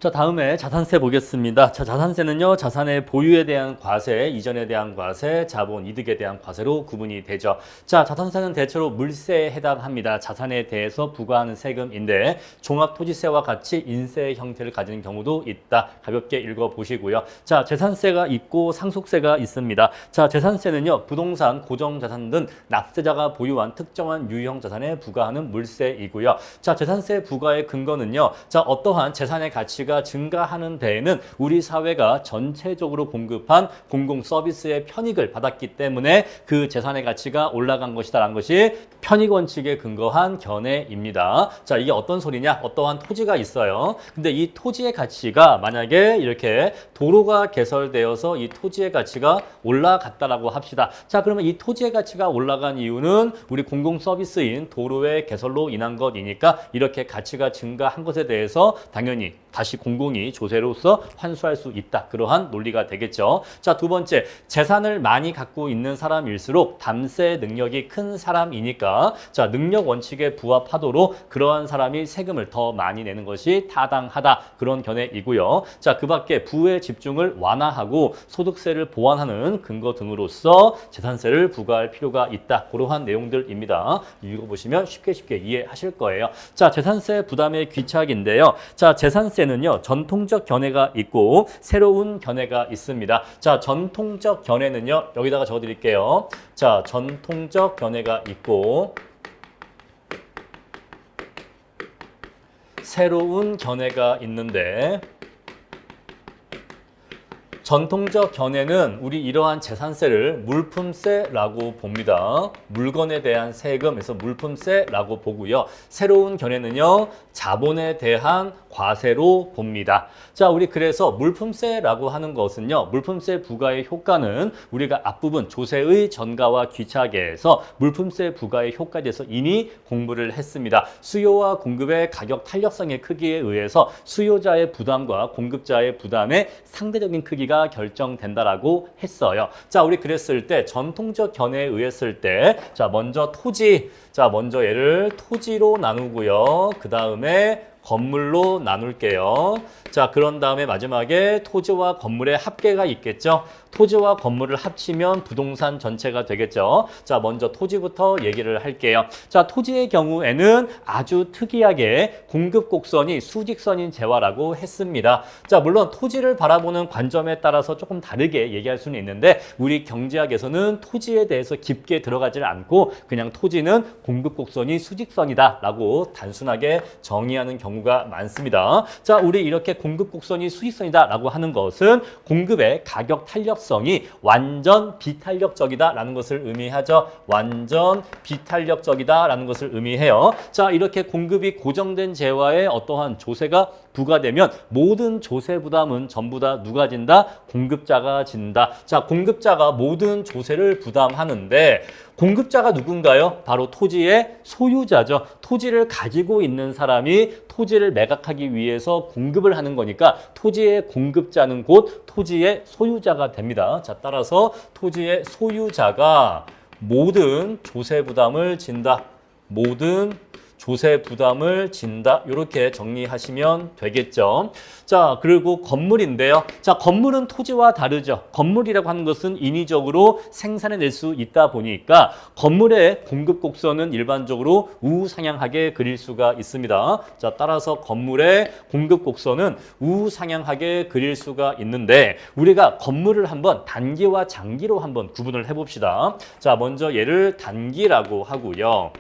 자, 다음에 자산세 보겠습니다. 자, 자산세는요, 자산의 보유에 대한 과세, 이전에 대한 과세, 자본, 이득에 대한 과세로 구분이 되죠. 자, 자산세는 대체로 물세에 해당합니다. 자산에 대해서 부과하는 세금인데 종합토지세와 같이 인세 형태를 가지는 경우도 있다. 가볍게 읽어보시고요. 자, 재산세가 있고 상속세가 있습니다. 자, 재산세는요, 부동산, 고정자산 등 납세자가 보유한 특정한 유형 자산에 부과하는 물세이고요. 자, 재산세 부과의 근거는요, 자, 어떠한 재산의 가치가 증가하는 데에는 우리 사회가 전체적으로 공급한 공공 서비스의 편익을 받았기 때문에 그 재산의 가치가 올라간 것이다라는 것이 편익 원칙에 근거한 견해입니다. 자, 이게 어떤 소리냐? 어떠한 토지가 있어요. 근데 이 토지의 가치가 만약에 이렇게 도로가 개설되어서 이 토지의 가치가 올라갔다라고 합시다. 자, 그러면 이 토지의 가치가 올라간 이유는 우리 공공 서비스인 도로의 개설로 인한 것이니까 이렇게 가치가 증가한 것에 대해서 당연히 다시 공공이 조세로서 환수할 수 있다. 그러한 논리가 되겠죠. 자, 두 번째, 재산을 많이 갖고 있는 사람일수록 담세 능력이 큰 사람이니까 자, 능력 원칙에 부합하도록 그러한 사람이 세금을 더 많이 내는 것이 타당하다. 그런 견해이고요. 자, 그 밖에 부의 집중을 완화하고 소득세를 보완하는 근거 등으로서 재산세를 부과할 필요가 있다. 그러한 내용들입니다. 읽어보시면 쉽게 이해하실 거예요. 자, 재산세 부담의 귀착인데요. 자, 재산세는요, 전통적 견해가 있고 새로운 견해가 있습니다. 자, 전통적 견해는요, 여기다가 적어드릴게요. 자, 전통적 견해가 있고 새로운 견해가 있는데 전통적 견해는 우리 이러한 재산세를 물품세라고 봅니다. 물건에 대한 세금에서 물품세라고 보고요. 새로운 견해는요, 자본에 대한 과세로 봅니다. 자, 우리 그래서 물품세라고 하는 것은요, 물품세 부과의 효과는 우리가 앞부분 조세의 전가와 귀착에서 물품세 부과의 효과에 대해서 이미 공부를 했습니다. 수요와 공급의 가격 탄력성의 크기에 의해서 수요자의 부담과 공급자의 부담의 상대적인 크기가 결정된다라고 했어요. 자, 우리 그랬을 때 전통적 견해에 의했을 때 자, 먼저 토지, 자, 먼저 얘를 토지로 나누고요. 그 다음에 건물로 나눌게요. 자, 그런 다음에 마지막에 토지와 건물의 합계가 있겠죠. 토지와 건물을 합치면 부동산 전체가 되겠죠. 자, 먼저 토지부터 얘기를 할게요. 자, 토지의 경우에는 아주 특이하게 공급 곡선이 수직선인 재화라고 했습니다. 자, 물론 토지를 바라보는 관점에 따라서 조금 다르게 얘기할 수는 있는데 우리 경제학에서는 토지에 대해서 깊게 들어가질 않고 그냥 토지는 공급 곡선이 수직선이다 라고 단순하게 정의하는 경우가 많습니다. 자, 우리 이렇게 공급 곡선이 수직선이다 라고 하는 것은 공급의 가격 탄력성이 완전 비탄력적이다 라는 것을 의미하죠. 완전 비탄력적이다 라는 것을 의미해요. 자, 이렇게 공급이 고정된 재화에 어떠한 조세가 부과되면 모든 조세 부담은 전부 다 누가 진다? 공급자가 진다. 자, 공급자가 모든 조세를 부담하는데 공급자가 누군가요? 바로 토지의 소유자죠. 토지를 가지고 있는 사람이 토지를 매각하기 위해서 공급을 하는 거니까 토지의 공급자는 곧 토지의 소유자가 됩니다. 자, 따라서 토지의 소유자가 모든 조세 부담을 진다. 모든 조세 부담을 진다. 이렇게 정리하시면 되겠죠. 자, 그리고 건물인데요. 자, 건물은 토지와 다르죠. 건물이라고 하는 것은 인위적으로 생산해낼 수 있다 보니까 건물의 공급 곡선은 일반적으로 우상향하게 그릴 수가 있습니다. 자, 따라서 건물의 공급 곡선은 우상향하게 그릴 수가 있는데 우리가 건물을 한번 단기와 장기로 한번 구분을 해봅시다. 자, 먼저 얘를 단기라고 하고요.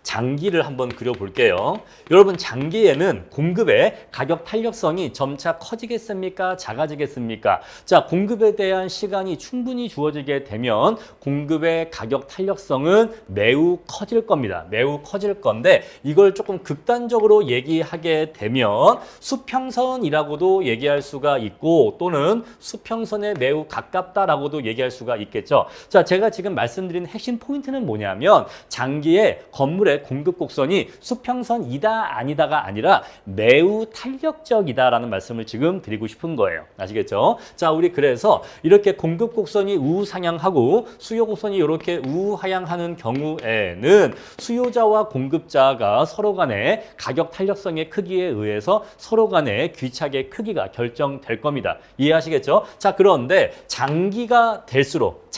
장기를 한번 그려볼게요. 여러분, 장기에는 공급의 가격 탄력성이 점차 커지겠습니까? 작아지겠습니까? 자, 공급에 대한 시간이 충분히 주어지게 되면 공급의 가격 탄력성은 매우 커질 겁니다. 매우 커질 건데 이걸 조금 극단적으로 얘기하게 되면 수평선이라고도 얘기할 수가 있고 또는 수평선에 매우 가깝다라고도 얘기할 수가 있겠죠. 자, 제가 지금 말씀드린 핵심 포인트는 뭐냐면 장기에 건물의 건물의 공급 곡선이 수평선이다 아니다가 아니라 매우 탄력적이다라는 말씀을 지금 드리고 싶은 거예요. 아시겠죠? 자, 우리 그래서 이렇게 공급 곡선이 우상향하고 수요 곡선이 이렇게 우하향하는 경우에는 수요자와 공급자가 서로 간의 가격 탄력성의 크기에 의해서 서로 간의 귀착의 크기가 결정될 겁니다. 이해하시겠죠? 자, 그런데 장기가 될수록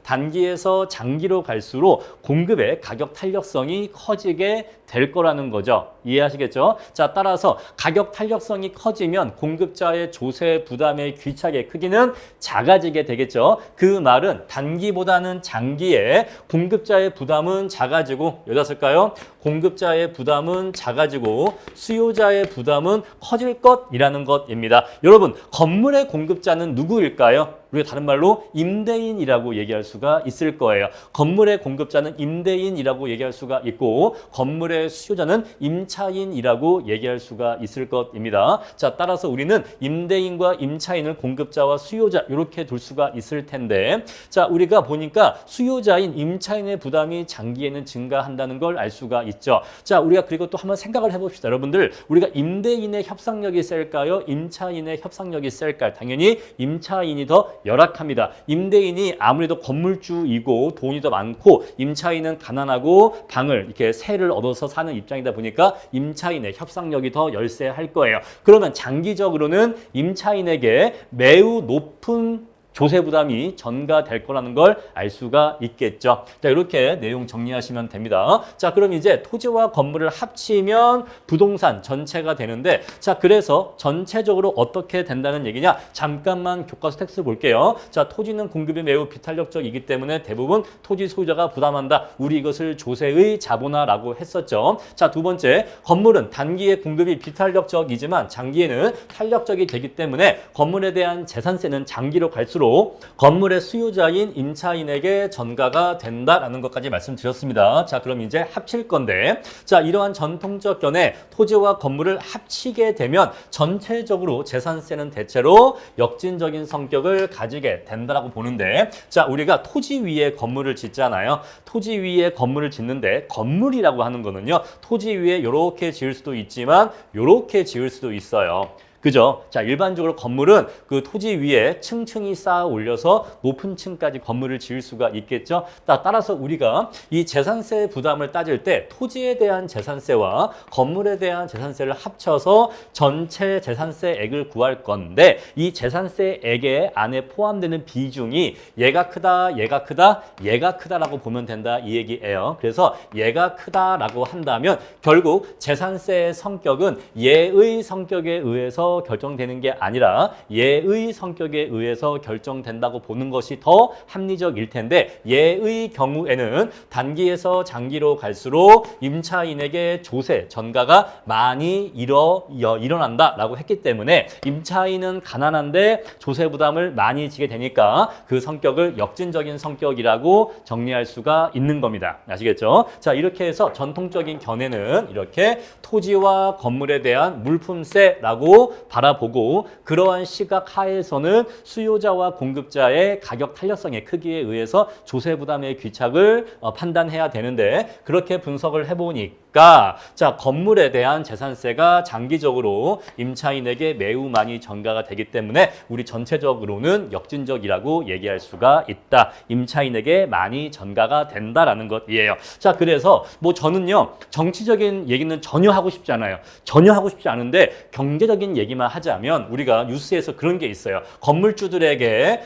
단기에서 장기로 갈수록 공급의 가격 탄력성이 커지게 될 거라는 거죠. 이해하시겠죠? 자, 따라서 가격 탄력성이 커지면 공급자의 조세 부담의 귀착의 크기는 작아지게 되겠죠. 그 말은 단기보다는 장기에 공급자의 부담은 작아지고, 여기을까요? 공급자의 부담은 작아지고 수요자의 부담은 커질 것이라는 것입니다. 여러분, 건물의 공급자는 누구일까요? 우리가 다른 말로 임대인이라고 얘기할 수가 있을 거예요. 건물의 공급자는 임대인이라고 얘기할 수가 있고 건물의 수요자는 임차인이라고 얘기할 수가 있을 것입니다. 자, 따라서 우리는 임대인과 임차인을 공급자와 수요자 이렇게 둘 수가 있을 텐데, 자, 우리가 보니까 수요자인 임차인의 부담이 장기에는 증가한다는 걸 알 수가 있죠. 자, 우리가 그리고 또 한번 생각을 해봅시다. 여러분들, 우리가 임대인의 협상력이 셀까요? 임차인의 협상력이 셀까요? 당연히 임차인이 더 열악합니다. 임대인이 아무래도 건물주이고 돈이 더 많고 임차인은 가난하고 방을 이렇게 세를 얻어서 사는 입장이다 보니까 임차인의 협상력이 더 열세할 거예요. 그러면 장기적으로는 임차인에게 매우 높은 조세 부담이 전가될 거라는 걸 알 수가 있겠죠. 자, 이렇게 내용 정리하시면 됩니다. 자, 그럼 이제 토지와 건물을 합치면 부동산 전체가 되는데, 자, 그래서 전체적으로 어떻게 된다는 얘기냐? 잠깐만 교과서 텍스트 볼게요. 자, 토지는 공급이 매우 비탄력적이기 때문에 대부분 토지 소유자가 부담한다. 우리 이것을 조세의 자본화라고 했었죠. 자, 두 번째, 건물은 단기에 공급이 비탄력적이지만 장기에는 탄력적이 되기 때문에 건물에 대한 재산세는 장기로 갈수록 건물의 수요자인 임차인에게 전가가 된다라는 것까지 말씀드렸습니다. 자, 그럼 이제 합칠 건데, 자, 이러한 전통적 견해 토지와 건물을 합치게 되면 전체적으로 재산세는 대체로 역진적인 성격을 가지게 된다라고 보는데, 자, 우리가 토지 위에 건물을 짓잖아요. 토지 위에 건물을 짓는데 건물이라고 하는 거는요, 토지 위에 이렇게 지을 수도 있지만 이렇게 지을 수도 있어요. 그죠? 자, 일반적으로 건물은 그 토지 위에 층층이 쌓아 올려서 높은 층까지 건물을 지을 수가 있겠죠. 따라서 우리가 이 재산세 부담을 따질 때 토지에 대한 재산세와 건물에 대한 재산세를 합쳐서 전체 재산세액을 구할 건데, 이 재산세액의 안에 포함되는 비중이 얘가 크다, 얘가 크다, 얘가 크다라고 보면 된다, 이 얘기예요. 그래서 얘가 크다라고 한다면 결국 재산세의 성격은 얘의 성격에 의해서 결정되는 게 아니라 얘의 성격에 의해서 결정된다고 보는 것이 더 합리적일 텐데, 얘의 경우에는 단기에서 장기로 갈수록 임차인에게 조세, 전가가 많이 일어난다라고 했기 때문에 임차인은 가난한데 조세 부담을 많이 지게 되니까 그 성격을 역진적인 성격이라고 정리할 수가 있는 겁니다. 아시겠죠? 자, 이렇게 해서 전통적인 견해는 이렇게 토지와 건물에 대한 물품세라고 바라보고, 그러한 시각 하에서는 수요자와 공급자의 가격 탄력성의 크기에 의해서 조세 부담의 귀착을 판단해야 되는데, 그렇게 분석을 해보니까 자, 건물에 대한 재산세가 장기적으로 임차인에게 매우 많이 전가가 되기 때문에 우리 전체적으로는 역진적이라고 얘기할 수가 있다. 임차인에게 많이 전가가 된다라는 것이에요. 자, 그래서 뭐 저는요, 정치적인 얘기는 전혀 하고 싶지 않아요. 전혀 하고 싶지 않은데 경제적인 얘기만 하자면 우리가 뉴스에서 그런 게 있어요. 건물주들에게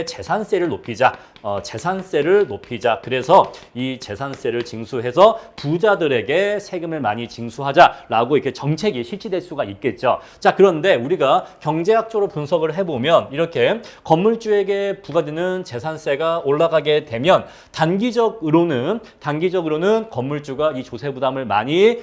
재산세를 높이자. 재산세를 높이자. 그래서 이 재산세를 징수해서 부자들에게 세금을 많이 징수하자라고 이렇게 정책이 실시될 수가 있겠죠. 자, 그런데 우리가 경제학적으로 분석을 해보면 이렇게 건물주에게 부과되는 재산세가 올라가게 되면 단기적으로는 건물주가 이 조세 부담을 많이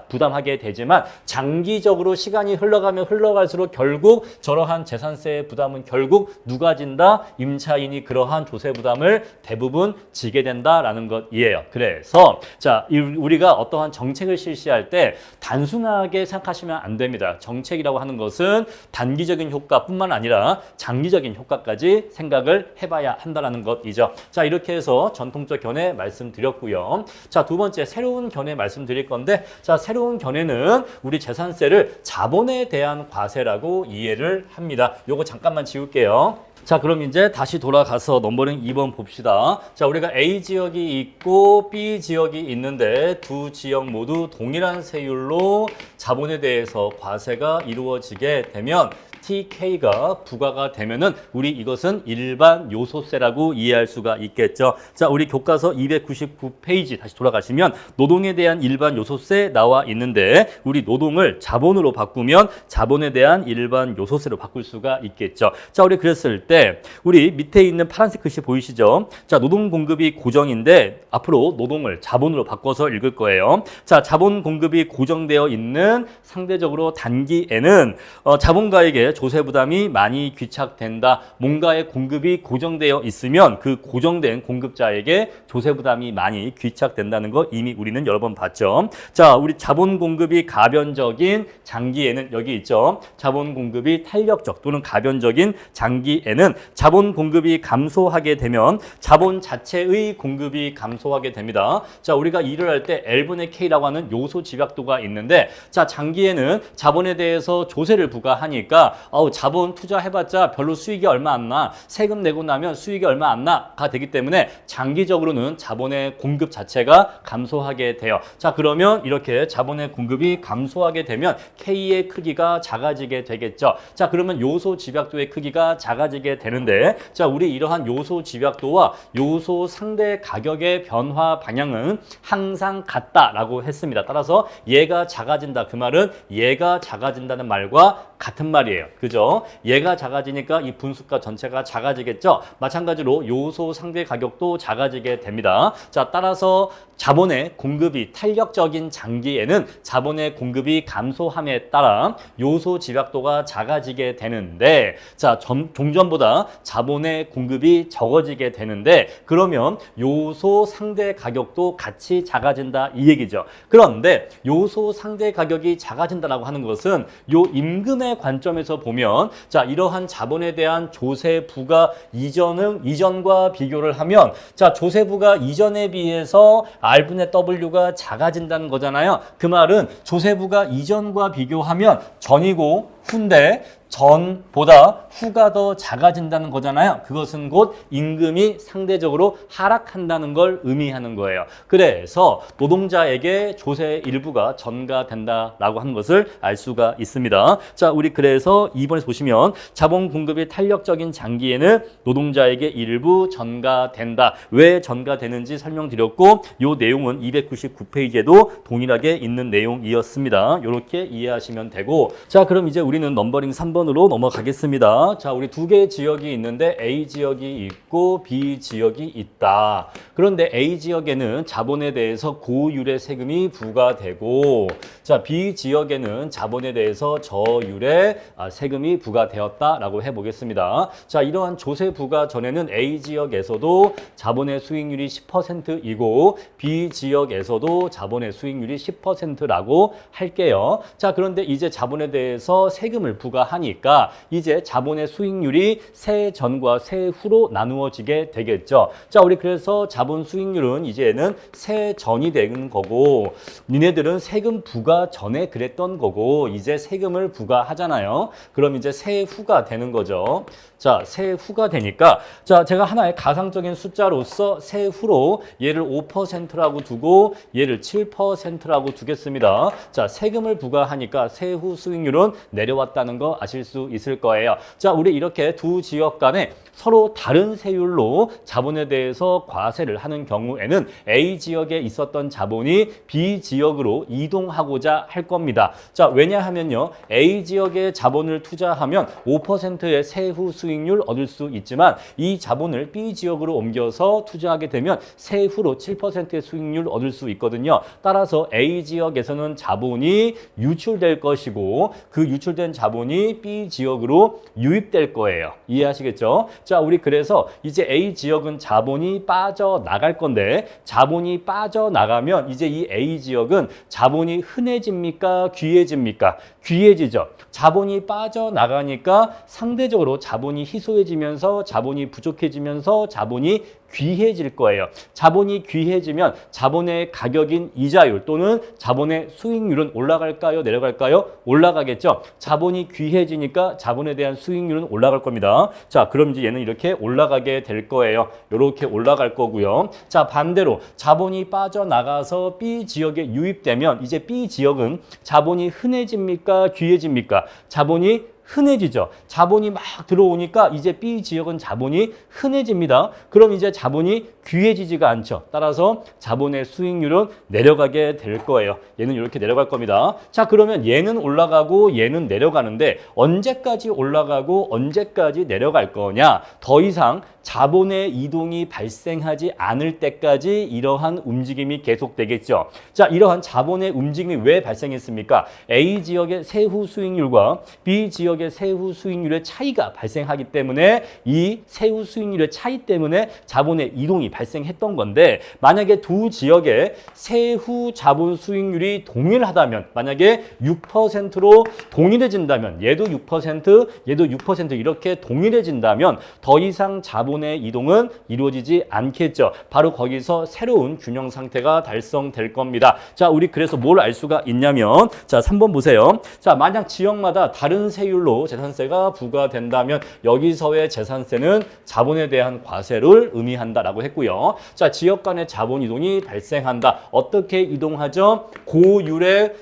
부담하게 되지만 장기적으로 시간이 흘러가면 흘러갈수록 결국 저러한 재산세 부담은 결국 누가 진다? 임차인이 그러한 조세 조세 부담을 대부분 지게 된다라는 것이에요. 그래서 자, 우리가 어떠한 정책을 실시할 때 단순하게 생각하시면 안 됩니다. 정책이라고 하는 것은 단기적인 효과뿐만 아니라 장기적인 효과까지 생각을 해봐야 한다는 것이죠. 자, 이렇게 해서 전통적 견해 말씀드렸고요. 자, 두 번째 새로운 견해 말씀드릴 건데, 자, 새로운 견해는 우리 재산세를 자본에 대한 과세라고 이해를 합니다. 요거 잠깐만 지울게요. 자, 그럼 이제 다시 돌아가서 넘버링 2번 봅시다. 자, 우리가 A 지역이 있고 B 지역이 있는데 두 지역 모두 동일한 세율로 자본에 대해서 과세가 이루어지게 되면 TK가 부과가 되면은 우리 이것은 일반 요소세라고 이해할 수가 있겠죠. 자, 우리 교과서 299페이지 다시 돌아가시면 노동에 대한 일반 요소세 나와 있는데 우리 노동을 자본으로 바꾸면 자본에 대한 일반 요소세로 바꿀 수가 있겠죠. 자, 우리 그랬을 때 우리 밑에 있는 파란색 글씨 보이시죠? 자, 노동 공급이 고정인데 앞으로 노동을 자본으로 바꿔서 읽을 거예요. 자, 자본 공급이 고정되어 있는 상대적으로 단기에는 자본가에게 조세 부담이 많이 귀착된다. 뭔가의 공급이 고정되어 있으면 그 고정된 공급자에게 조세 부담이 많이 귀착된다는 거 이미 우리는 여러 번 봤죠. 자, 우리 자본 공급이 가변적인 장기에는 여기 있죠. 자본 공급이 탄력적 또는 가변적인 장기에는 자본 공급이 감소하게 되면 자본 자체의 공급이 감소하게 됩니다. 자, 우리가 일을 할 때 L분의 K라고 하는 요소 집약도가 있는데 자, 장기에는 자본에 대해서 조세를 부과하니까 자본 투자해봤자 별로 수익이 얼마 안 나. 세금 내고 나면 수익이 얼마 안 나가 되기 때문에 장기적으로는 자본의 공급 자체가 감소하게 돼요. 자, 그러면 이렇게 자본의 공급이 감소하게 되면 K의 크기가 작아지게 되겠죠. 자, 그러면 요소 집약도의 크기가 작아지게 되는데 자, 우리 이러한 요소 집약도와 요소 상대 가격의 변화 방향은 항상 같다라고 했습니다. 따라서 얘가 작아진다. 그 말은 얘가 작아진다는 말과 같은 말이에요. 그죠? 얘가 작아지니까 이 분수가 전체가 작아지겠죠? 마찬가지로 요소 상대 가격도 작아지게 됩니다. 자, 따라서 자본의 공급이 탄력적인 장기에는 자본의 공급이 감소함에 따라 요소 집약도가 작아지게 되는데 자, 종전보다 자본의 공급이 적어지게 되는데 그러면 요소 상대 가격도 같이 작아진다 이 얘기죠. 그런데 요소 상대 가격이 작아진다라고 하는 것은 요 임금의 관점에서 보면 자, 이러한 자본에 대한 조세 부과 이전과 비교를 하면 자, 조세 부과 이전에 비해서 R분의 W가 작아진다는 거잖아요. 그 말은 조세 부과 이전과 비교하면 전이고 후인데 전보다 후가 더 작아진다는 거잖아요. 그것은 곧 임금이 상대적으로 하락한다는 걸 의미하는 거예요. 그래서 노동자에게 조세 일부가 전가된다라고 하는 것을 알 수가 있습니다. 자, 우리 그래서 2번에서 보시면 자본 공급이 탄력적인 장기에는 노동자에게 일부 전가된다. 왜 전가되는지 설명드렸고 이 내용은 299페이지에도 동일하게 있는 내용이었습니다. 이렇게 이해하시면 되고 자, 그럼 이제 우리는 넘버링 3번 으로 넘어가겠습니다. 자, 우리 두 개의 지역이 있는데 A 지역이 있고 B 지역이 있다. 그런데 A 지역에는 자본에 대해서 고율의 세금이 부과되고 자, B 지역에는 자본에 대해서 저율의 세금이 부과되었다라고 해보겠습니다. 자, 이러한 조세 부과 전에는 A 지역에서도 자본의 수익률이 10%이고 B 지역에서도 자본의 수익률이 10%라고 할게요. 자, 그런데 이제 자본에 대해서 세금을 부과하니 이제 자본의 수익률이 세 전과 세 후로 나누어지게 되겠죠. 자, 우리 그래서 자본 수익률은 이제는 세 전이 되는 거고 니네들은 세금 부과 전에 그랬던 거고 이제 세금을 부과하잖아요. 그럼 이제 세 후가 되는 거죠. 자, 세 후가 되니까 자, 제가 하나의 가상적인 숫자로서 세 후로 얘를 5%라고 두고 얘를 7%라고 두겠습니다. 자, 세금을 부과하니까 세후 수익률은 내려왔다는 거 아실 수 있을 거예요. 자, 우리 이렇게 두 지역 간에 서로 다른 세율로 자본에 대해서 과세를 하는 경우에는 A 지역에 있었던 자본이 B 지역으로 이동하고자 할 겁니다. 자, 왜냐하면요, A 지역에 자본을 투자하면 5%의 세후 수익률 얻을 수 있지만 이 자본을 B 지역으로 옮겨서 투자하게 되면 세후로 7%의 수익률 얻을 수 있거든요. 따라서 A 지역에서는 자본이 유출될 것이고 그 유출된 희소된 자본이 B 지역으로 유입될 거예요. 이해하시겠죠? 자, 우리 그래서 이제 A 지역은 자본이 빠져나갈 건데 자본이 빠져나가면 이제 이 A 지역은 자본이 흔해집니까? 귀해집니까? 귀해지죠. 자본이 빠져나가니까 상대적으로 자본이 희소해지면서 자본이 부족해지면서 자본이 귀해질 거예요. 자본이 귀해지면 자본의 가격인 이자율 또는 자본의 수익률은 올라갈까요? 내려갈까요? 올라가겠죠. 자본이 귀해지니까 자본에 대한 수익률은 올라갈 겁니다. 자, 그럼 이제 얘는 이렇게 올라가게 될 거예요. 이렇게 올라갈 거고요. 자, 반대로 자본이 빠져나가서 B 지역에 유입되면 이제 B 지역은 자본이 흔해집니까? 귀해집니까? 자본이 흔해지죠. 자본이 막 들어오니까 이제 B 지역은 자본이 흔해집니다. 그럼 이제 자본이 귀해지지가 않죠. 따라서 자본의 수익률은 내려가게 될 거예요. 얘는 이렇게 내려갈 겁니다. 자, 그러면 얘는 올라가고 얘는 내려가는데 언제까지 올라가고 언제까지 내려갈 거냐? 더 이상 자본의 이동이 발생하지 않을 때까지 이러한 움직임이 계속되겠죠. 자, 이러한 자본의 움직임이 왜 발생했습니까? A 지역의 세후 수익률과 B 지역의 세후 수익률의 차이가 발생하기 때문에 이 세후 수익률의 차이 때문에 자본의 이동이 발생했던 건데 만약에 두 지역의 세후 자본 수익률이 동일하다면 만약에 6%로 동일해진다면 얘도 6% 얘도 6% 이렇게 동일해진다면 더 이상 자본의 이동은 이루어지지 않겠죠. 바로 거기서 새로운 균형 상태가 달성될 겁니다. 자, 우리 그래서 뭘 알 수가 있냐면 자, 3번 보세요. 자, 만약 지역마다 다른 세율로 재산세가 부과된다면 여기서의 재산세는 자본에 대한 과세를 의미한다라고 했고요. 자, 지역 간의 자본 이동이 발생한다. 어떻게 이동하죠? 고율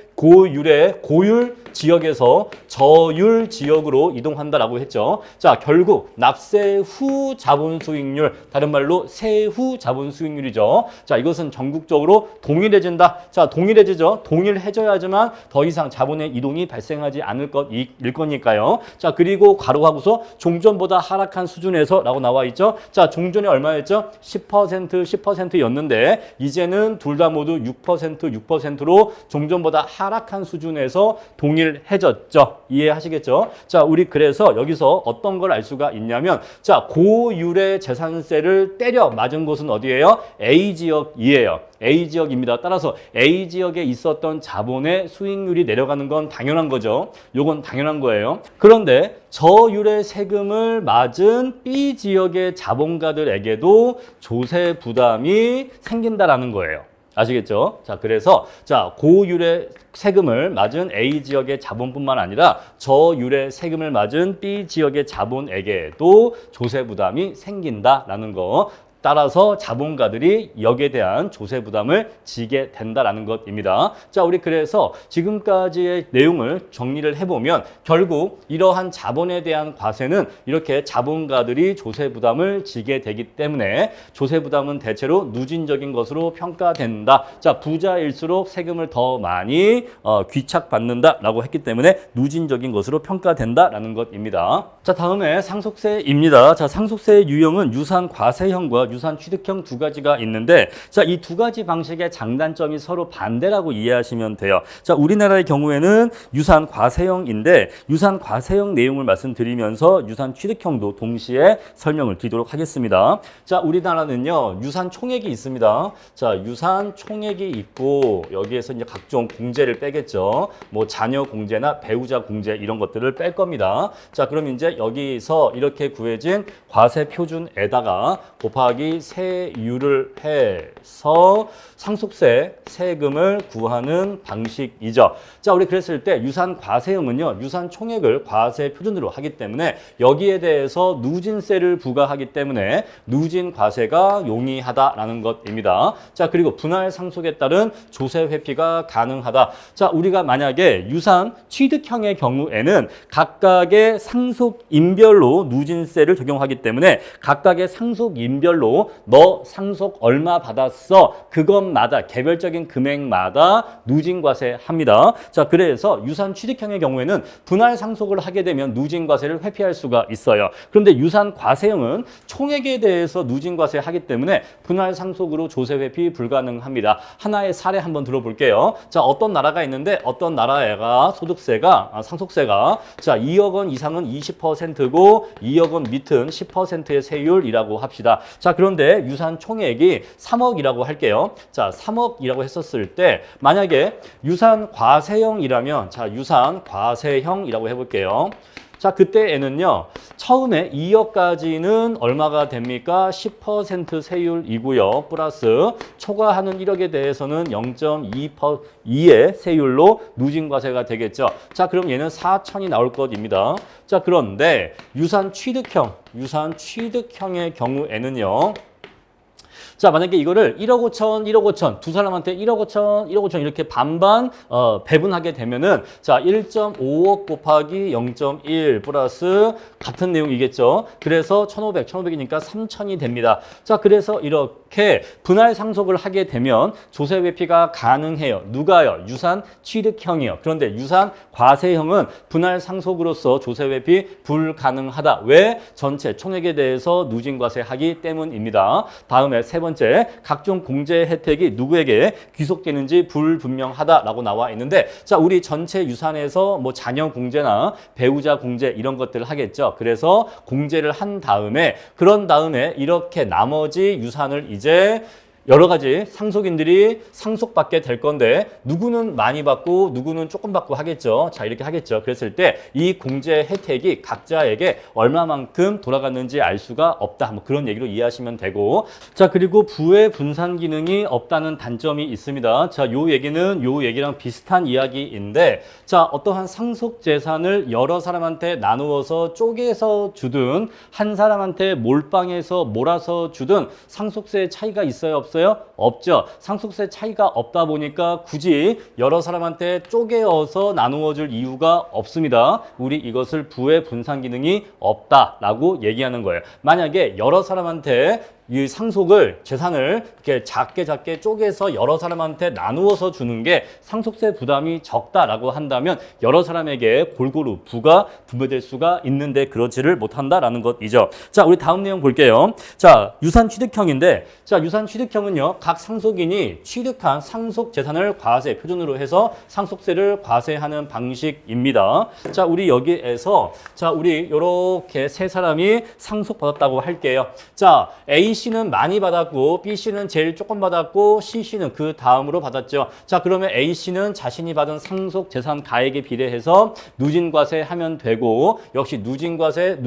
지역에서 저율 지역으로 이동한다라고 했죠. 자, 결국 납세 후 자본 수익률, 다른 말로 세후 자본 수익률이죠. 자, 이것은 전국적으로 동일해진다. 자, 동일해지죠. 동일해져야지만 더 이상 자본의 이동이 발생하지 않을 것일 거니까요. 자, 그리고 괄호하고서 종전보다 하락한 수준에서 라고 나와 있죠. 자, 종전이 얼마였죠? 10%였는데 이제는 둘 다 모두 6%로 종전보다 하락한 수준에서 동일해졌죠. 이해하시겠죠? 자, 우리 그래서 여기서 어떤 걸 알 수가 있냐면 자, 고율의 재산세를 때려 맞은 곳은 어디예요? A 지역이에요. A 지역입니다. 따라서 A 지역에 있었던 자본의 수익률이 내려가는 건 당연한 거죠. 요건 당연한 거예요. 그런데 저율의 세금을 맞은 B 지역의 자본가들에게도 조세 부담이 생긴다라는 거예요. 아시겠죠? 자, 그래서 자, 고율의 세금을 맞은 A 지역의 자본뿐만 아니라 저율의 세금을 맞은 B 지역의 자본에게도 조세 부담이 생긴다라는 거. 따라서 자본가들이 여기에 대한 조세 부담을 지게 된다라는 것입니다. 자, 우리 그래서 지금까지의 내용을 정리를 해보면 결국 이러한 자본에 대한 과세는 이렇게 자본가들이 조세 부담을 지게 되기 때문에 조세 부담은 대체로 누진적인 것으로 평가된다. 자, 부자일수록 세금을 더 많이 귀착받는다라고 했기 때문에 누진적인 것으로 평가된다라는 것입니다. 자, 다음에 상속세입니다. 자, 상속세의 유형은 유산 과세형과 유산 취득형 두 가지가 있는데 자, 이 두 가지 방식의 장단점이 서로 반대라고 이해하시면 돼요. 자, 우리나라의 경우에는 유산 과세형인데 유산 과세형 내용을 말씀드리면서 유산 취득형도 동시에 설명을 드리도록 하겠습니다. 자, 우리나라는요 유산 총액이 있습니다. 자, 유산 총액이 있고 여기에서 이제 각종 공제를 빼겠죠. 뭐 자녀 공제나 배우자 공제 이런 것들을 뺄 겁니다. 자, 그럼 이제 여기서 이렇게 구해진 과세 표준에다가 곱하기 세율을 해서 상속세 세금을 구하는 방식이죠. 자, 우리 그랬을 때 유산 과세형은요 유산 총액을 과세 표준으로 하기 때문에 여기에 대해서 누진세를 부과하기 때문에 누진 과세가 용이하다라는 것입니다. 자, 그리고 분할 상속에 따른 조세 회피가 가능하다. 자, 우리가 만약에 유산 취득형의 경우에는 각각의 상속인별로 누진세를 적용하기 때문에 각각의 상속인별로 식으로 너 상속 얼마 받았어? 그것마다 개별적인 금액마다 누진과세 합니다. 자, 그래서 유산 취득형의 경우에는 분할 상속을 하게 되면 누진과세를 회피할 수가 있어요. 그런데 유산 과세형은 총액에 대해서 누진과세 하기 때문에 분할 상속으로 조세 회피 불가능합니다. 하나의 사례 한번 들어볼게요. 자, 어떤 나라가 있는데 어떤 나라가 소득세가 상속세가 자 2억 원 이상은 20%고 2억 원 밑은 10%의 세율이라고 합시다. 자, 그런데 유산 총액이 3억이라고 할게요. 자, 3억이라고 했었을 때 만약에 유산 과세형이라면 자, 유산 과세형이라고 해볼게요. 자, 그때에는요, 처음에 2억까지는 얼마가 됩니까? 10% 세율이고요. 플러스 초과하는 1억에 대해서는 0.2의 세율로 누진과세가 되겠죠. 자, 그럼 얘는 4천이 나올 것입니다. 자, 그런데 유산 취득형의 경우에는요, 자, 만약에 이거를 1억 5천, 1억 5천, 두 사람한테 1억 5천, 1억 5천 이렇게 반반 배분하게 되면은 자, 1.5억 곱하기 0.1 플러스 같은 내용이겠죠. 그래서 1,500, 1,500이니까 3천이 됩니다. 자, 그래서 이렇게 분할 상속을 하게 되면 조세 회피가 가능해요. 누가요? 유산 취득형이요. 그런데 유산 과세형은 분할 상속으로서 조세 회피 불가능하다. 왜? 전체 총액에 대해서 누진과세하기 때문입니다. 다음에 세 번째, 각종 공제 혜택이 누구에게 귀속되는지 불분명하다라고 나와 있는데, 자, 우리 전체 유산에서 뭐 자녀 공제나 배우자 공제 이런 것들을 하겠죠. 그래서 공제를 한 다음에 그런 다음에 이렇게 나머지 유산을 이제 여러 가지 상속인들이 상속받게 될 건데 누구는 많이 받고 누구는 조금 받고 하겠죠. 자, 이렇게 하겠죠. 그랬을 때 이 공제 혜택이 각자에게 얼마만큼 돌아갔는지 알 수가 없다. 뭐 그런 얘기로 이해하시면 되고, 자, 그리고 부의 분산 기능이 없다는 단점이 있습니다. 자, 요 얘기랑 비슷한 이야기인데, 자, 어떠한 상속 재산을 여러 사람한테 나누어서 쪼개서 주든 한 사람한테 몰빵해서 몰아서 주든 상속세 차이가 있어요, 없어요? 없죠. 상속세 차이가 없다 보니까 굳이 여러 사람한테 쪼개어서 나누어 줄 이유가 없습니다. 우리 이것을 부의 분산 기능이 없다라고 얘기하는 거예요. 만약에 여러 사람한테 이 재산을 이렇게 작게 쪼개서 여러 사람한테 나누어서 주는 게 상속세 부담이 적다라고 한다면 여러 사람에게 골고루 부가 분배될 수가 있는데 그러지를 못한다라는 것이죠. 자, 우리 다음 내용 볼게요. 자, 유산 취득형인데, 자, 유산 취득형은요, 각 상속인이 취득한 상속 재산을 과세 표준으로 해서 상속세를 과세하는 방식입니다. 자, 우리 여기에서 자, 우리 이렇게 세 사람이 상속받았다고 할게요. 자, A씨는 많이 받았고 B씨는 제일 조금 받았고 C씨는 그 다음으로 받았죠. 자, 그러면 A씨는 자신이 받은 상속 재산 가액에 비례해서 누진과세 하면 되고, 역시 누진과세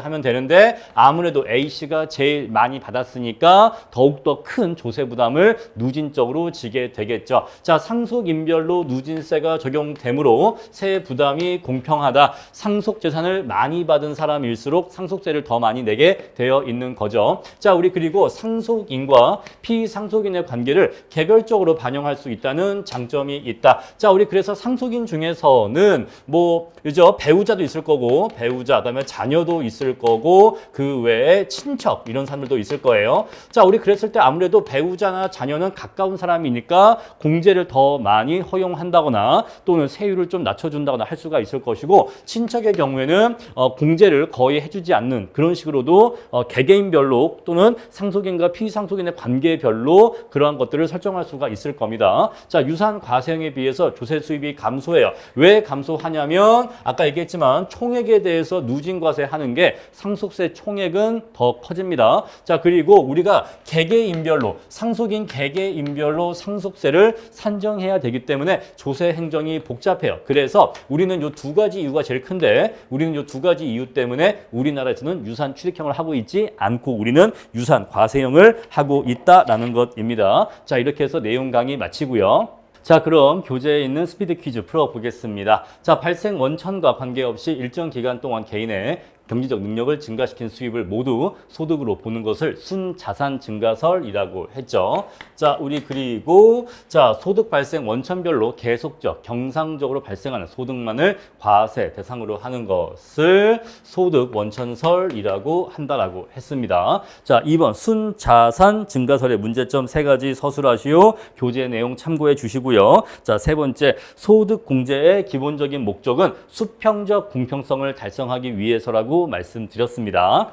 하면 되는데 아무래도 A씨가 제일 많이 받았으니까 더욱더 큰 조세 부담을 누진적으로 지게 되겠죠. 자, 상속인별로 누진세가 적용되므로 세 부담이 공평하다. 상속 재산을 많이 받은 사람일수록 상속세를 더 많이 내게 되어 있는 거죠. 자, 우리 그리고 상속인과 피상속인의 관계를 개별적으로 반영할 수 있다는 장점이 있다. 자, 우리 그래서 상속인 중에서는 뭐 그죠? 배우자도 있을 거고, 그다음에 자녀도 있을 거고, 그 외에 친척 이런 사람들도 있을 거예요. 자, 우리 그랬을 때 아무래도 배우자나 자녀는 가까운 사람이니까 공제를 더 많이 허용한다거나 또는 세율을 좀 낮춰준다거나 할 수가 있을 것이고, 친척의 경우에는 공제를 거의 해주지 않는 그런 식으로도 개개인별로 또는 상속인과 피상속인의 관계별로 그러한 것들을 설정할 수가 있을 겁니다. 자, 유산 과세형에 비해서 조세 수입이 감소해요. 왜 감소하냐면 아까 얘기했지만 총액에 대해서 누진과세 하는 게 상속세 총액은 더 커집니다. 자, 그리고 우리가 개개인별로 상속인 개개인별로 상속세를 산정해야 되기 때문에 조세 행정이 복잡해요. 그래서 우리는 이 두 가지 이유가 제일 큰데, 우리는 이 두 가지 이유 때문에 우리나라에서는 유산 취득형을 하고 있지 않고 우리는 유산 과세형을 하고 있다라는 것입니다. 자, 이렇게 해서 내용 강의 마치고요. 자, 그럼 교재에 있는 스피드 퀴즈 풀어보겠습니다. 자, 발생 원천과 관계없이 일정 기간 동안 개인의 경제적 능력을 증가시킨 수입을 모두 소득으로 보는 것을 순자산 증가설이라고 했죠. 자, 우리 그리고 자, 소득 발생 원천별로 계속적, 경상적으로 발생하는 소득만을 과세 대상으로 하는 것을 소득 원천설이라고 한다라고 했습니다. 자, 2번 순자산 증가설의 문제점 3가지 서술하시오. 교재 내용 참고해 주시고요. 자, 3번째 소득 공제의 기본적인 목적은 수평적 공평성을 달성하기 위해서라고 말씀드렸습니다.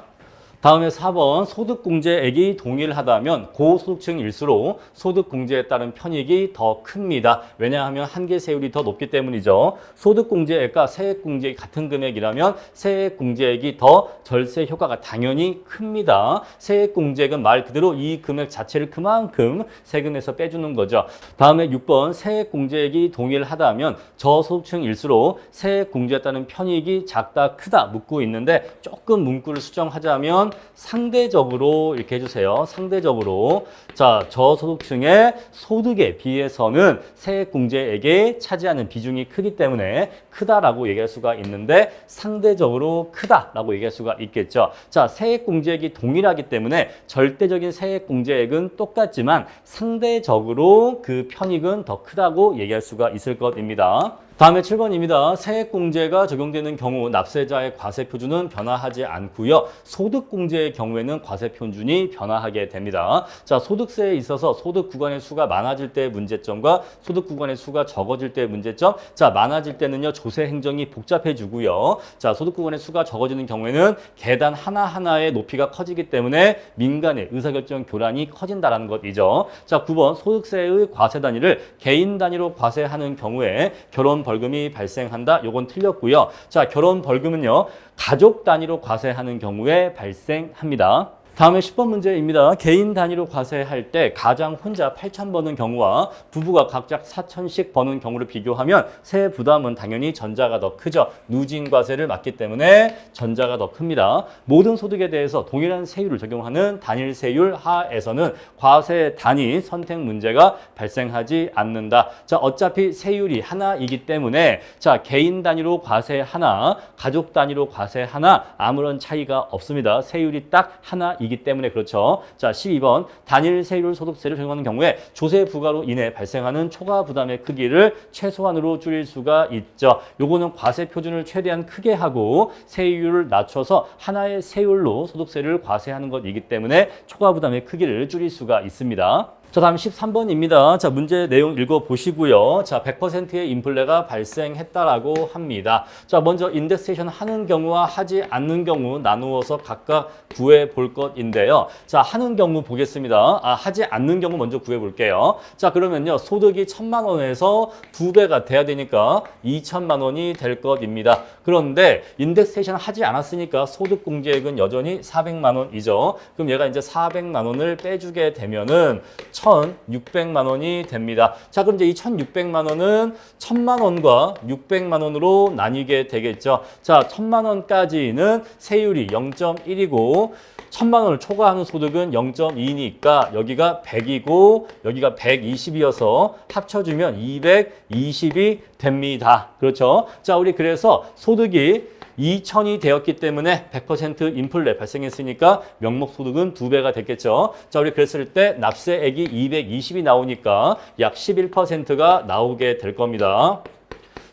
다음에 4번 소득공제액이 동일하다면 고소득층일수록 소득공제에 따른 편익이 더 큽니다. 왜냐하면 한계세율이 더 높기 때문이죠. 소득공제액과 세액공제액이 같은 금액이라면 세액공제액이 더 절세 효과가 당연히 큽니다. 세액공제액은 말 그대로 이 금액 자체를 그만큼 세금에서 빼주는 거죠. 다음에 6번 세액공제액이 동일하다면 저소득층일수록 세액공제에 따른 편익이 작다 크다 묻고 있는데 조금 문구를 수정하자면 상대적으로 이렇게 해주세요. 상대적으로 자 저소득층의 소득에 비해서는 세액공제액에 차지하는 비중이 크기 때문에 크다라고 얘기할 수가 있는데 상대적으로 크다라고 얘기할 수가 있겠죠. 자 세액공제액이 동일하기 때문에 절대적인 세액공제액은 똑같지만 상대적으로 그 편익은 더 크다고 얘기할 수가 있을 것입니다. 다음에 7번입니다. 세액공제가 적용되는 경우 납세자의 과세표준은 변화하지 않고요. 소득공제의 경우에는 과세표준이 변화하게 됩니다. 자, 소득세에 있어서 소득 구간의 수가 많아질 때의 문제점과 소득 구간의 수가 적어질 때의 문제점. 자, 많아질 때는요. 조세 행정이 복잡해지고요. 자, 소득 구간의 수가 적어지는 경우에는 계단 하나하나의 높이가 커지기 때문에 민간의 의사결정 교란이 커진다라는 것이죠. 자, 9번 소득세의 과세 단위를 개인 단위로 과세하는 경우에 결혼 벌금이 발생한다. 요건 틀렸고요. 자, 결혼 벌금은요. 가족 단위로 과세하는 경우에 발생합니다. 다음에 10번 문제입니다. 개인 단위로 과세할 때 가장 혼자 8,000 버는 경우와 부부가 각각 4,000씩 버는 경우를 비교하면 세 부담은 당연히 전자가 더 크죠. 누진과세를 맞기 때문에 전자가 더 큽니다. 모든 소득에 대해서 동일한 세율을 적용하는 단일 세율 하에서는 과세 단위 선택 문제가 발생하지 않는다. 자, 어차피 세율이 하나이기 때문에 자, 개인 단위로 과세 하나, 가족 단위로 과세 하나 아무런 차이가 없습니다. 세율이 딱 하나 이기 때문에 그렇죠. 자, 12번 단일 세율 소득세를 적용하는 경우에 조세 부과로 인해 발생하는 초과 부담의 크기를 최소한으로 줄일 수가 있죠. 요거는 과세 표준을 최대한 크게 하고 세율을 낮춰서 하나의 세율로 소득세를 과세하는 것이기 때문에 초과 부담의 크기를 줄일 수가 있습니다. 자, 다음 13번입니다. 자, 문제 내용 읽어보시고요. 자, 100%의 인플레가 발생했다라고 합니다. 자, 먼저 인덱세이션 하는 경우와 하지 않는 경우 나누어서 각각 구해볼 것인데요. 자, 하는 경우 보겠습니다. 하지 않는 경우 먼저 구해볼게요. 자, 그러면요. 소득이 1,000만 원에서 2배가 돼야 되니까 2,000만 원이 될 것입니다. 그런데 인덱세이션 하지 않았으니까 소득공제액은 여전히 400만 원이죠. 그럼 얘가 이제 400만 원을 빼주게 되면은 1,600만 원이 됩니다. 자, 그럼 이제 이 1,600만 원은 1,000만 원과 600만 원으로 나뉘게 되겠죠. 자, 1,000만 원까지는 세율이 0.1이고 1,000만 원을 초과하는 소득은 0.2니까 여기가 100이고 여기가 120이어서 합쳐주면 220이 됩니다. 그렇죠? 자, 우리 그래서 소득이 2,000이 되었기 때문에 100% 인플레 발생했으니까 명목소득은 2배가 됐겠죠. 자, 우리 그랬을 때 납세액이 220이 나오니까 약 11%가 나오게 될 겁니다.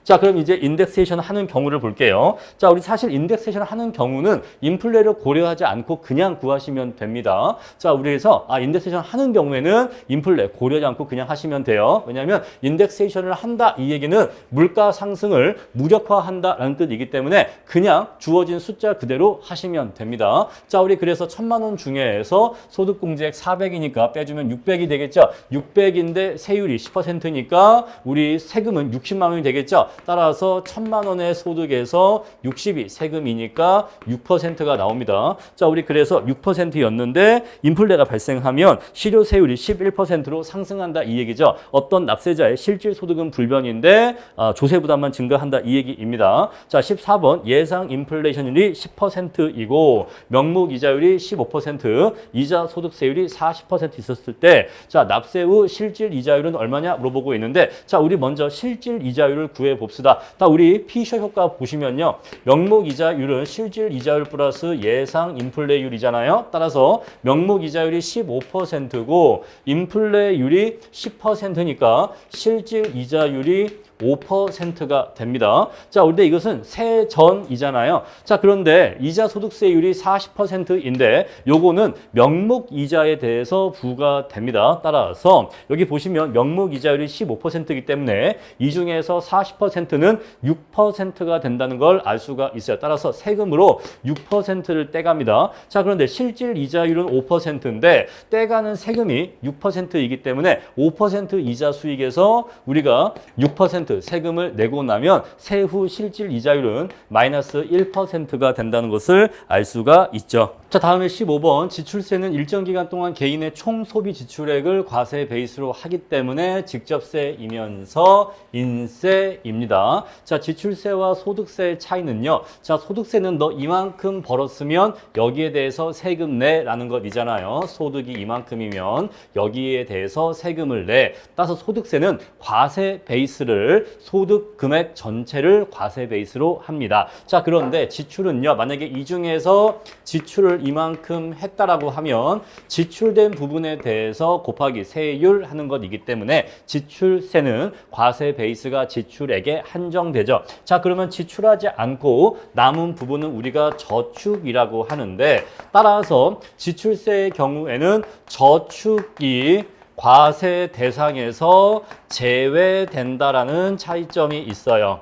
자, 그럼 이제 인덱세이션 하는 경우를 볼게요. 자, 우리 사실 인덱세이션 하는 경우는 인플레를 고려하지 않고 그냥 구하시면 됩니다. 자, 우리 그래서 인덱세이션 하는 경우에는 인플레 고려하지 않고 그냥 하시면 돼요. 왜냐하면 인덱세이션을 한다 이 얘기는 물가 상승을 무력화한다라는 뜻이기 때문에 그냥 주어진 숫자 그대로 하시면 됩니다. 자, 우리 그래서 1,000만 원 중에서 소득공제액 400이니까 빼주면 600이 되겠죠. 600인데 세율이 10%니까 우리 세금은 60만 원이 되겠죠. 따라서 1,000만 원의 소득에서 60이 세금이니까 6%가 나옵니다. 자, 우리 그래서 6%였는데 인플레가 발생하면 실효세율이 11%로 상승한다 이 얘기죠. 어떤 납세자의 실질 소득은 불변인데 조세 부담만 증가한다 이 얘기입니다. 자, 14번 예상 인플레이션율이 10%이고 명목 이자율이 15%, 이자 소득세율이 40% 있었을 때 자, 납세 후 실질 이자율은 얼마냐 물어보고 있는데 자, 우리 먼저 실질 이자율을 구해 봅시다. 딱 우리 피셔 효과 보시면요. 명목 이자율은 실질 이자율 플러스 예상 인플레율이잖아요. 따라서 명목 이자율이 15%고 인플레율이 10%니까 실질 이자율이 5%가 됩니다. 자, 근데 이것은 세전이잖아요. 자, 그런데 이자 소득세율이 40%인데 요거는 명목 이자에 대해서 부과됩니다. 따라서 여기 보시면 명목 이자율이 15%이기 때문에 이 중에서 40%는 6%가 된다는 걸 알 수가 있어요. 따라서 세금으로 6%를 떼갑니다. 자, 그런데 실질 이자율은 5%인데 떼가는 세금이 6%이기 때문에 5% 이자 수익에서 우리가 6% 세금을 내고 나면 세후 실질 이자율은 마이너스 1%가 된다는 것을 알 수가 있죠. 자, 다음에 15번 지출세는 일정 기간 동안 개인의 총 소비 지출액을 과세 베이스로 하기 때문에 직접세이면서 인세입니다. 자, 지출세와 소득세의 차이는요. 자, 소득세는 너 이만큼 벌었으면 여기에 대해서 세금 내라는 것이잖아요. 소득이 이만큼이면 여기에 대해서 세금을 내. 따라서 소득세는 과세 베이스를 소득 금액 전체를 과세 베이스로 합니다. 자, 그런데 지출은요. 만약에 이 중에서 지출을 이만큼 했다라고 하면 지출된 부분에 대해서 곱하기 세율 하는 것이기 때문에 지출세는 과세 베이스가 지출액에 한정되죠. 자, 그러면 지출하지 않고 남은 부분은 우리가 저축이라고 하는데 따라서 지출세의 경우에는 저축이 과세 대상에서 제외된다라는 차이점이 있어요.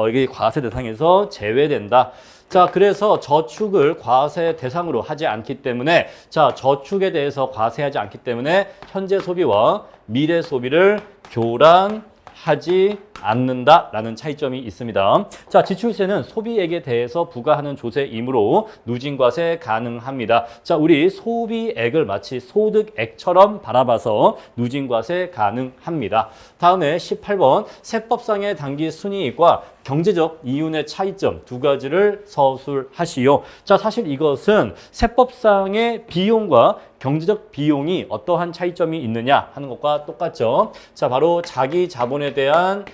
이게 과세 대상에서 제외된다. 자, 그래서 저축을 과세 대상으로 하지 않기 때문에 자, 저축에 대해서 과세하지 않기 때문에 현재 소비와 미래 소비를 교란하지 않는다라는 차이점이 있습니다. 자, 지출세는 소비액에 대해서 부과하는 조세이므로 누진과세 가능합니다. 자, 우리 소비액을 마치 소득액처럼 바라봐서 누진과세 가능합니다. 다음에 18번 세법상의 당기 순이익과 경제적 이윤의 차이점 두 가지를 서술하시오. 자, 사실 이것은 세법상의 비용과 경제적 비용이 어떠한 차이점이 있느냐 하는 것과 똑같죠. 자, 바로 자기 자본에 대한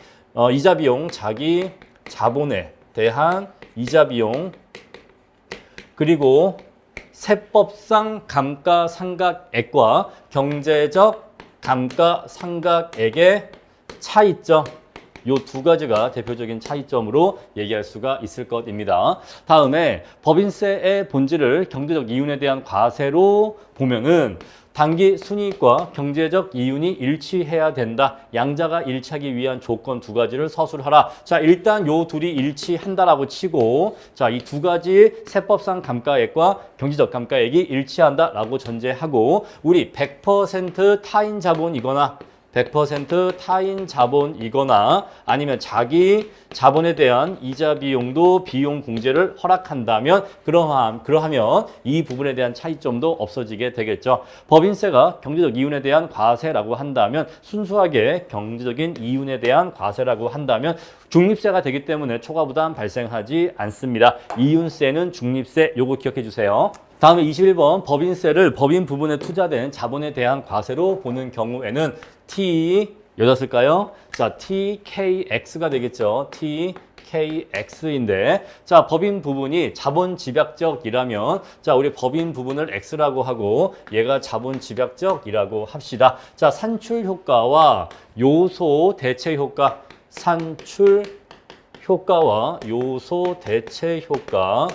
이자 비용, 자기 자본에 대한 이자 비용, 그리고 세법상 감가상각액과 경제적 감가상각액의 차이점. 요 두 가지가 대표적인 차이점으로 얘기할 수가 있을 것입니다. 다음에 법인세의 본질을 경제적 이윤에 대한 과세로 보면은 단기 순이익과 경제적 이윤이 일치해야 된다. 양자가 일치하기 위한 조건 두 가지를 서술하라. 자, 일단 요 둘이 일치한다라고 치고 자, 이 두 가지 세법상 감가액과 경제적 감가액이 일치한다라고 전제하고 우리 100% 타인 자본이거나 100% 타인 자본이거나 아니면 자기 자본에 대한 이자 비용도 비용 공제를 허락한다면 그러하면 이 부분에 대한 차이점도 없어지게 되겠죠. 법인세가 경제적 이윤에 대한 과세라고 한다면 순수하게 경제적인 이윤에 대한 과세라고 한다면 중립세가 되기 때문에 초과부담 발생하지 않습니다. 이윤세는 중립세, 요거 기억해 주세요. 다음에 21번 법인세를 법인 부분에 투자된 자본에 대한 과세로 보는 경우에는 T 여기다 쓸까요? 자, TKX가 되겠죠. TKX인데 자, 법인 부분이 자본 집약적이라면 자, 우리 법인 부분을 X라고 하고 얘가 자본 집약적이라고 합시다. 자, 산출 효과와 요소 대체 효과, 산출 효과와 요소 대체 효과.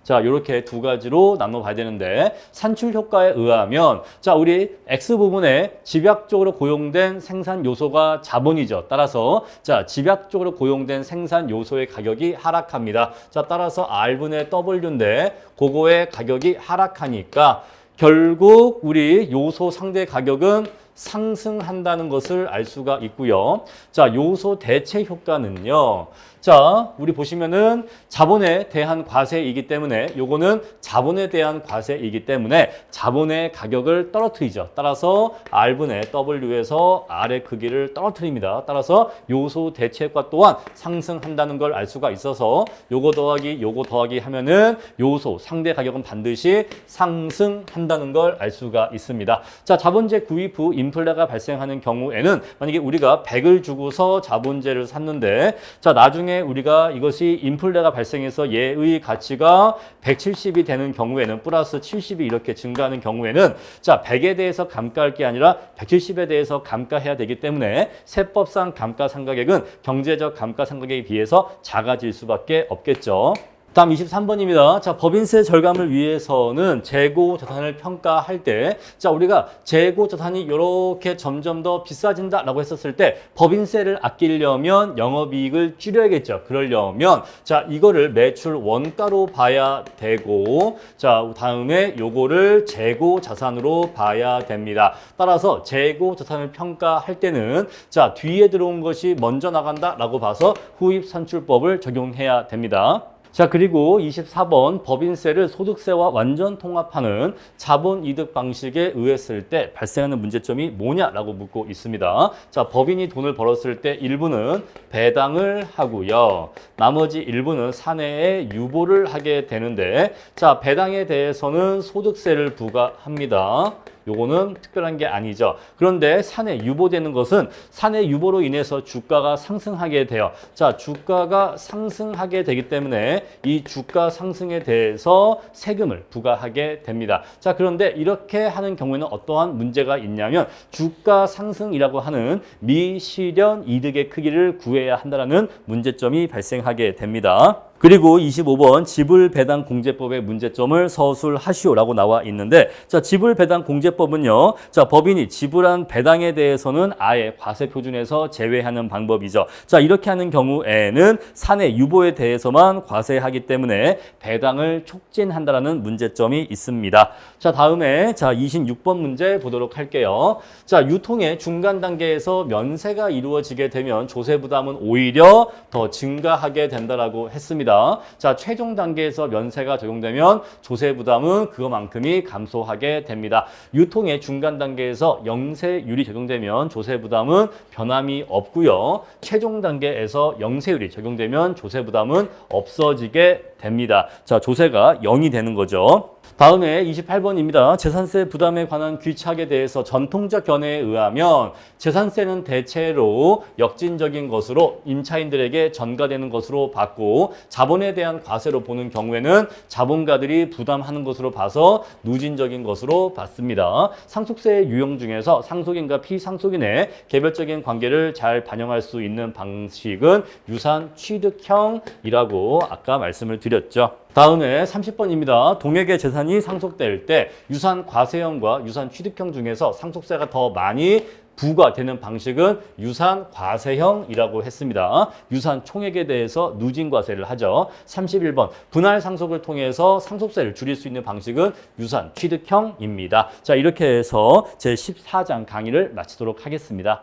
자, 이렇게 두 가지로 나눠봐야 되는데 산출 효과에 의하면 자, 우리 X 부분에 집약적으로 고용된 생산 요소가 자본이죠. 따라서 자, 집약적으로 고용된 생산 요소의 가격이 하락합니다. 자, 따라서 R분의 W인데 그거의 가격이 하락하니까 결국 우리 요소 상대 가격은 상승한다는 것을 알 수가 있고요. 자, 요소 대체 효과는요. 자, 우리 보시면은 자본에 대한 과세이기 때문에 요거는 자본에 대한 과세이기 때문에 자본의 가격을 떨어뜨리죠. 따라서 R분의 W에서 R의 크기를 떨어뜨립니다. 따라서 요소 대체과 또한 상승한다는 걸 알 수가 있어서 요거 더하기 하면은 요소 상대 가격은 반드시 상승한다는 걸 알 수가 있습니다. 자, 자본재 구입 후 인플레가 발생하는 경우에는 만약에 우리가 100을 주고서 자본재를 샀는데 자, 나중에 우리가 이것이 인플레가 발생해서 얘의 가치가 170이 되는 경우에는 플러스 70이 이렇게 증가하는 경우에는 자, 100에 대해서 감가할 게 아니라 170에 대해서 감가해야 되기 때문에 세법상 감가상각액은 경제적 감가상각액에 비해서 작아질 수밖에 없겠죠. 다음 23번입니다. 자, 법인세 절감을 위해서는 재고 자산을 평가할 때, 자, 우리가 재고 자산이 이렇게 점점 더 비싸진다라고 했었을 때, 법인세를 아끼려면 영업이익을 줄여야겠죠. 그러려면, 자, 이거를 매출 원가로 봐야 되고, 자, 다음에 요거를 재고 자산으로 봐야 됩니다. 따라서 재고 자산을 평가할 때는, 자, 뒤에 들어온 것이 먼저 나간다라고 봐서 후입산출법을 적용해야 됩니다. 자, 그리고 24번 법인세를 소득세와 완전 통합하는 자본이득 방식에 의했을 때 발생하는 문제점이 뭐냐라고 묻고 있습니다. 자, 법인이 돈을 벌었을 때 일부는 배당을 하고요. 나머지 일부는 사내에 유보를 하게 되는데 자, 배당에 대해서는 소득세를 부과합니다. 요거는 특별한 게 아니죠. 그런데 사내 유보되는 것은 사내 유보로 인해서 주가가 상승하게 돼요. 자, 주가가 상승하게 되기 때문에 이 주가 상승에 대해서 세금을 부과하게 됩니다. 자, 그런데 이렇게 하는 경우에는 어떠한 문제가 있냐면 주가 상승이라고 하는 미실현 이득의 크기를 구해야 한다는 문제점이 발생하게 됩니다. 그리고 25번 지불배당공제법의 문제점을 서술하시오라고 나와 있는데 자, 지불배당공제법은요. 자, 법인이 지불한 배당에 대해서는 아예 과세표준에서 제외하는 방법이죠. 자, 이렇게 하는 경우에는 사내 유보에 대해서만 과세하기 때문에 배당을 촉진한다라는 문제점이 있습니다. 자, 다음에 자, 26번 문제 보도록 할게요. 자, 유통의 중간 단계에서 면세가 이루어지게 되면 조세 부담은 오히려 더 증가하게 된다라고 했습니다. 자, 최종 단계에서 면세가 적용되면 조세 부담은 그것만큼이 감소하게 됩니다. 유통의 중간 단계에서 영세율이 적용되면 조세 부담은 변함이 없고요. 최종 단계에서 영세율이 적용되면 조세 부담은 없어지게 됩니다. 자, 조세가 0이 되는 거죠. 다음에 28번입니다. 재산세 부담에 관한 귀착에 대해서 전통적 견해에 의하면 재산세는 대체로 역진적인 것으로 임차인들에게 전가되는 것으로 봤고 자본에 대한 과세로 보는 경우에는 자본가들이 부담하는 것으로 봐서 누진적인 것으로 봤습니다. 상속세의 유형 중에서 상속인과 피상속인의 개별적인 관계를 잘 반영할 수 있는 방식은 유산 취득형이라고 아까 말씀을 드렸죠. 다음에 30번입니다. 동액의 재산이 상속될 때 유산 과세형과 유산 취득형 중에서 상속세가 더 많이 부과되는 방식은 유산 과세형이라고 했습니다. 유산 총액에 대해서 누진 과세를 하죠. 31번 분할 상속을 통해서 상속세를 줄일 수 있는 방식은 유산 취득형입니다. 자, 이렇게 해서 제 14장 강의를 마치도록 하겠습니다.